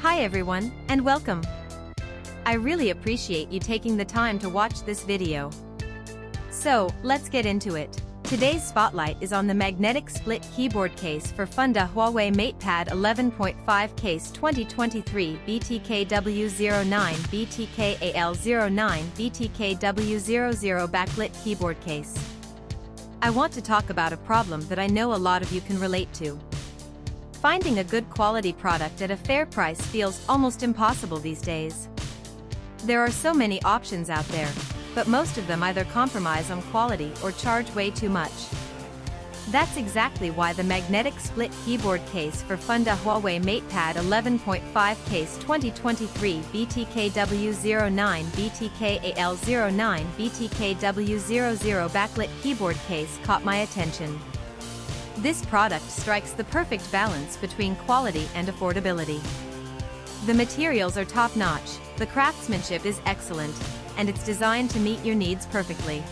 Hi everyone, and welcome. I really appreciate you taking the time to watch this video. So, let's get into it. Today's spotlight is on the magnetic split keyboard case for Funda Huawei MatePad 11.5 case 2023 BTKW09 BTKAL09 BTKW00 backlit keyboard case. I want to talk about a problem that I know a lot of you can relate to. Finding a good quality product at a fair price feels almost impossible these days. There are so many options out there, but most of them either compromise on quality or charge way too much. That's exactly why the magnetic split keyboard case for Funda Huawei MatePad 11.5 case 2023 BTKW09 BTKAL09 BTKW00 backlit keyboard case caught my attention. This product strikes the perfect balance between quality and affordability. The materials are top-notch, the craftsmanship is excellent, and it's designed to meet your needs perfectly.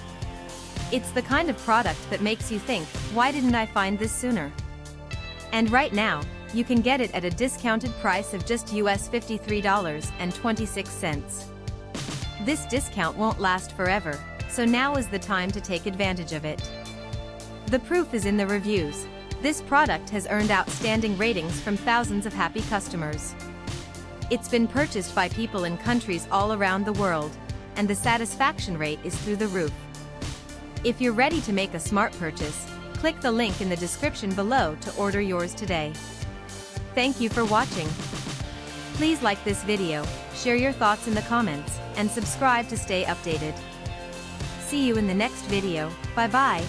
It's the kind of product that makes you think, why didn't I find this sooner? And right now, you can get it at a discounted price of just US $53.26. This discount won't last forever, so now is the time to take advantage of it. The proof is in the reviews. This product has earned outstanding ratings from thousands of happy customers. It's been purchased by people in countries all around the world, and the satisfaction rate is through the roof. If you're ready to make a smart purchase, click the link in the description below to order yours today. Thank you for watching. Please like this video, share your thoughts in the comments, and subscribe to stay updated. See you in the next video. Bye-bye.